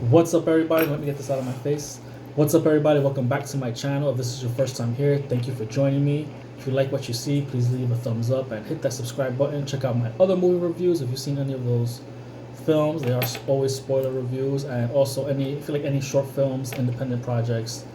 What's up, everybody? Let me get this out of my face. What's up, everybody? Welcome back to my channel. If this is your first time here, thank you for joining me. If you like what you see, please leave a thumbs up and hit that subscribe button. Check out my other movie reviews if you've seen any of those films. They are always spoiler reviews, and also if you like any short films, independent projects,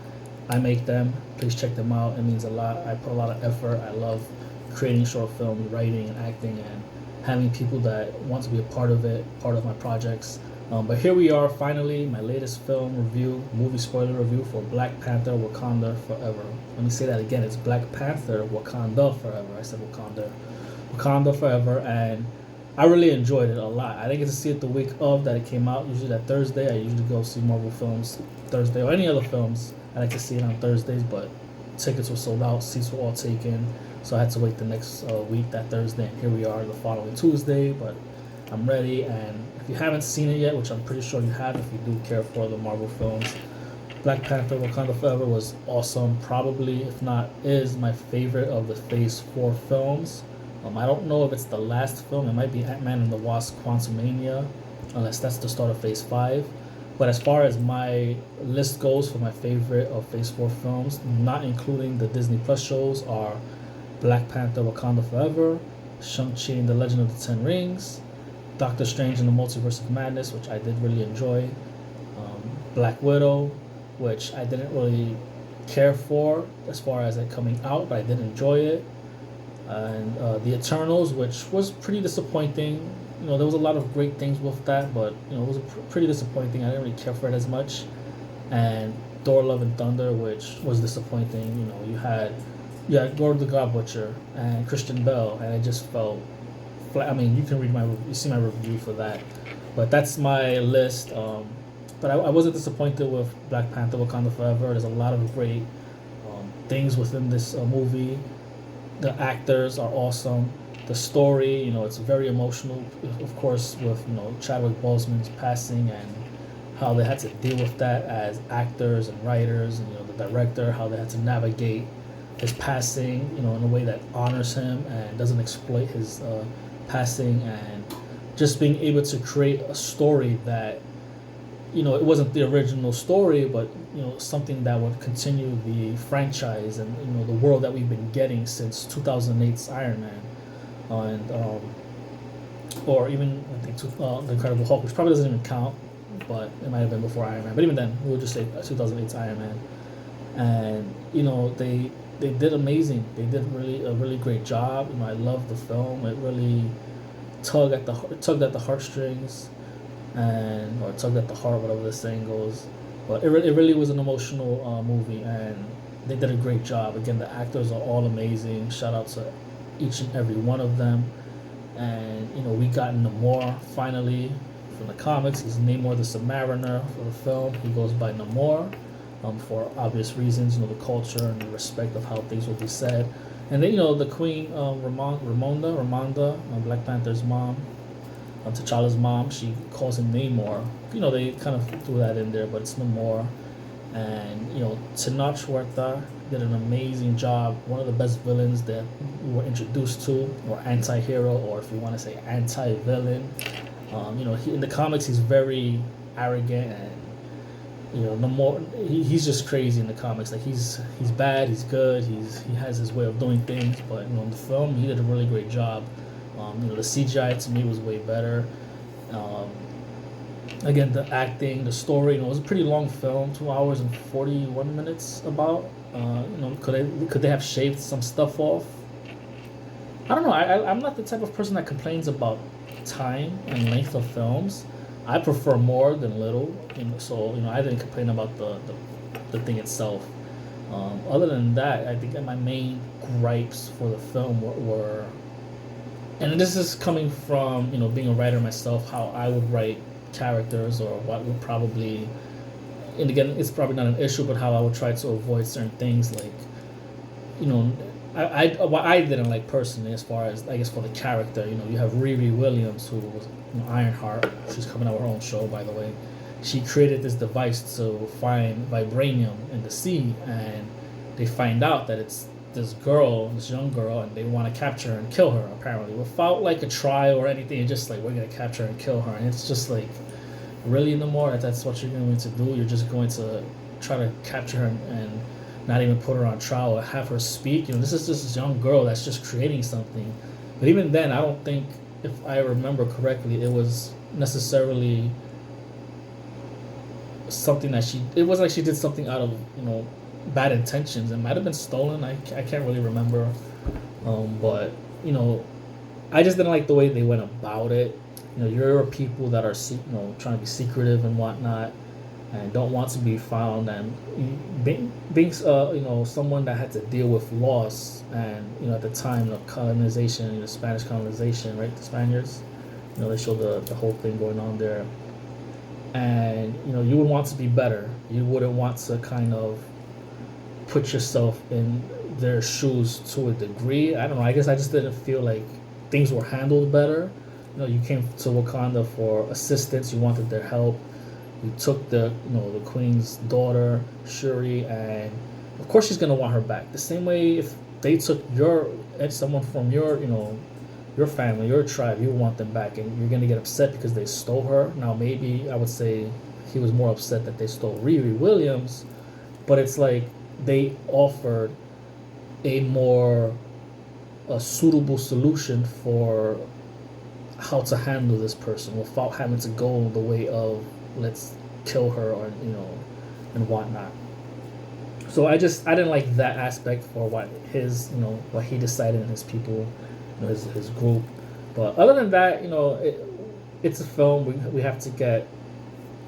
I make them. Please check them out. It means a lot. I put a lot of effort. I love creating short films, writing and acting, and having people that want to be a part of it, part of my projects. But here we are, finally, my latest film review, movie spoiler review for Black Panther, Wakanda Forever. Let me say that again, it's Black Panther, Wakanda Forever. I said Wakanda Forever, and I really enjoyed it a lot. I didn't get to see it the week of that it came out, usually that Thursday. I usually go see Marvel films Thursday, or any other films. I like to see it on Thursdays, but tickets were sold out, seats were all taken, so I had to wait the next week, that Thursday, and here we are the following Tuesday, but I'm ready. And if you haven't seen it yet, which I'm pretty sure you have if you do care for the Marvel films, Black Panther Wakanda Forever was awesome. Probably, if not, is my favorite of the Phase 4 films. I don't know if it's the last film. It might be Ant-Man and the Wasp Quantumania, unless that's the start of Phase 5. But as far as my list goes for my favorite of Phase 4 films, not including the Disney Plus shows, are Black Panther Wakanda Forever, Shang-Chi and the Legend of the Ten Rings, Doctor Strange and the Multiverse of Madness, which I did really enjoy, Black Widow, which I didn't really care for as far as it coming out, but I did enjoy it, and The Eternals, which was pretty disappointing. You know, there was a lot of great things with that, but you know, it was pretty disappointing. I didn't really care for it as much. And Thor: Love and Thunder, which was disappointing. You know, you had Gordon the God Butcher and Christian Bale, and it just felt flat. I mean, you can see my review for that, but that's my list. But I wasn't disappointed with Black Panther: Wakanda Forever. There's a lot of great things within this movie. The actors are awesome. The story, you know, it's very emotional, of course, with, you know, Chadwick Boseman's passing and how they had to deal with that as actors and writers, and, you know, the director, how they had to navigate his passing, you know, in a way that honors him and doesn't exploit his passing, and just being able to create a story that, you know, it wasn't the original story, but, you know, something that would continue the franchise and, you know, the world that we've been getting since 2008's Iron Man. And or even I think the Incredible Hulk, which probably doesn't even count, but it might have been before Iron Man. But even then, we'll just say 2008's Iron Man. And you know, they did amazing. They did a really great job. You know, I love the film. It really tugged at the heartstrings, or tugged at the heart, whatever the saying goes. But it really was an emotional movie, and they did a great job. Again, the actors are all amazing. Shout out to each and every one of them. And you know, we got Namor finally from the comics. He's Namor the Submariner for the film. He goes by Namor for obvious reasons, you know, the culture and the respect of how things will be said. And then, you know, the Queen Ramonda, Black Panther's mom, T'Challa's mom, she calls him Namor. You know, they kind of threw that in there, but it's Namor. And you know, Tenoch Huerta did an amazing job. One of the best villains that we were introduced to, or anti-hero, or if you want to say anti-villain. You know, in the comics he's very arrogant, and you know, he's just crazy in the comics. Like he's bad, he's good, he has his way of doing things. But you know, in the film he did a really great job. You know, the CGI to me was way better. Again, the acting, the story, you know, it was a pretty long film, 2 hours and 41 minutes about. You know, could they have shaved some stuff off? I don't know. I'm not the type of person that complains about time and length of films. I prefer more than little. You know, so you know, I didn't complain about the thing itself. Other than that, I think that my main gripes for the film were, and this is coming from, you know, being a writer myself, how I would write characters, or what would probably, and again, it's probably not an issue, but how I would try to avoid certain things, like, you know, what I didn't like personally, as far as, I guess, for the character, you know, you have Riri Williams, who was, you know, Ironheart. She's coming out with her own show, by the way. She created this device to find vibranium in the sea, and they find out that it's this young girl, and they want to capture her and kill her, apparently, without like a trial or anything. It's just like, we're gonna capture her and kill her, and it's just like, really no more. That's what you're going to do. You're just going to try to capture her and not even put her on trial or have her speak. This is just this young girl that's just creating something. But even then, I don't think, if I remember correctly, it was necessarily something that it wasn't like she did something out of bad intentions. It might have been stolen. I can't really remember. But I just didn't like the way they went about it. You're people that are trying to be secretive and whatnot, and don't want to be found, and being someone that had to deal with loss, and at the time of colonization, the Spanish colonization, right? The Spaniards, they show the whole thing going on there, and you would want to be better. You wouldn't want to kind of put yourself in their shoes to a degree. I don't know. I guess I just didn't feel like things were handled better. You came to Wakanda for assistance. You wanted their help. You took the queen's daughter Shuri, and of course she's gonna want her back. The same way if they took someone from your family, your tribe, you want them back, and you're gonna get upset because they stole her. Now maybe I would say he was more upset that they stole Riri Williams, but it's like they offered a suitable solution for how to handle this person without having to go the way of let's kill her, or and whatnot. So I didn't like that aspect for what what he decided and his people, his group. But other than that, it's a film. We have to get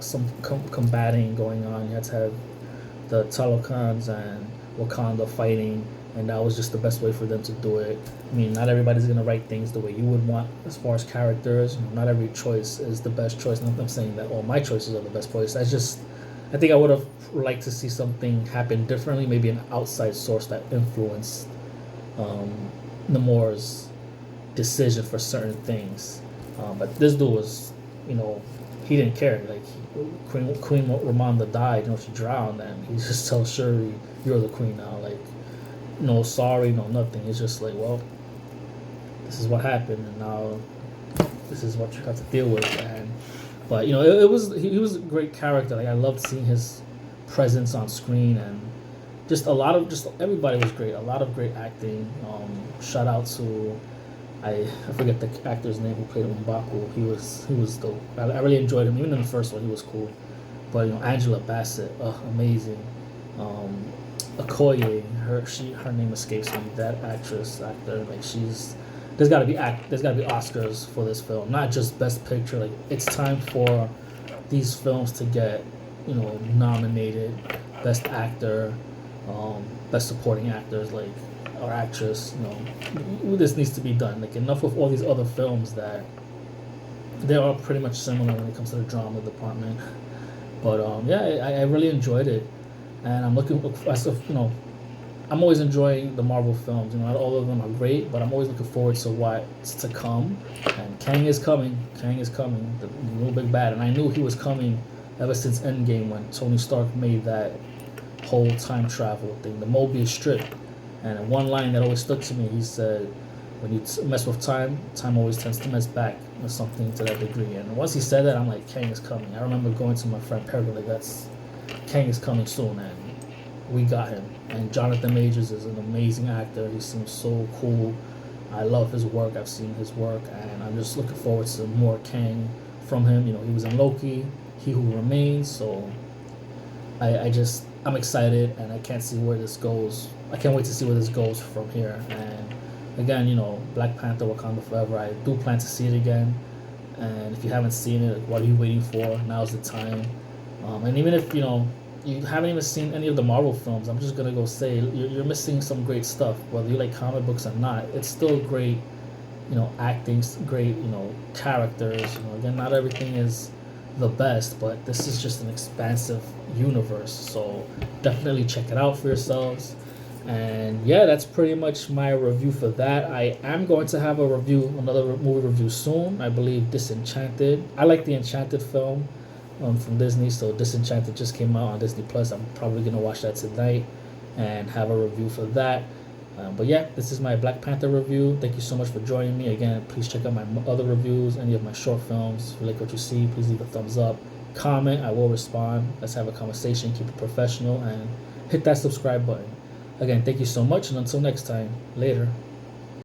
some combating going on. You have to have the Talokans and Wakanda fighting, and that was just the best way for them to do it. I mean, not everybody's gonna write things the way you would want as far as characters. Not every choice is the best choice. Not that I'm saying that all my choices are the best choice. I think I would have liked to see something happen differently. Maybe an outside source that influenced Namor's decision for certain things. But this dude was, he didn't care. Like Queen Ramonda died. She drowned, and he just tells Shuri, "You're the queen now." Like, no sorry, no nothing. It's just like, well, this is what happened, and now this is what you have to deal with. But it was he was a great character. Like, I loved seeing his presence on screen, and just everybody was great. A lot of great acting. Shout out to I forget the actor's name who played M'Baku. He was dope. I really enjoyed him. Even in the first one, he was cool. But Angela Bassett, amazing. Okoye, her name escapes me. That actor, like there's got to be Oscars for this film, not just Best Picture. Like, it's time for these films to get nominated, Best Actor, Best Supporting Actors, like, or actress. This needs to be done. Like, enough with all these other films that they are pretty much similar when it comes to the drama department. But I really enjoyed it. And I'm I'm always enjoying the Marvel films. Not all of them are great, but I'm always looking forward to what's to come. And Kang is coming. The real big bad. And I knew he was coming ever since Endgame, when Tony Stark made that whole time travel thing, the Mobius strip. And one line that always stuck to me, he said, "When you mess with time, time always tends to mess back," or something to that degree. And once he said that, I'm like, Kang is coming. I remember going to my friend Perry, like, Kang is coming soon, and we got him. And Jonathan Majors is an amazing actor. He seems so cool. I love his work. I've seen his work, and I'm just looking forward to more Kang from him. He was in Loki, He Who Remains, so I'm excited, and I can't see where this goes. I can't wait to see where this goes from here. And again, Black Panther, Wakanda Forever, I do plan to see it again. And if you haven't seen it, what are you waiting for? Now's the time. And even if you haven't even seen any of the Marvel films, I'm just gonna go say you're missing some great stuff. Whether you like comic books or not, it's still great. Acting, great. Characters. Again, not everything is the best, but this is just an expansive universe. So definitely check it out for yourselves. And yeah, that's pretty much my review for that. I am going to have another movie review soon. I believe Disenchanted. I like the Enchanted film from Disney, so Disenchanted just came out on Disney Plus. I'm probably gonna watch that tonight and have a review for that. But yeah, this is my Black Panther review. Thank you so much for joining me. Again, please check out my other reviews, any of my short films. If you like what you see, please leave a thumbs up, comment, I will respond. Let's have a conversation, keep it professional, and hit that subscribe button. Again, thank you so much, and until next time, later.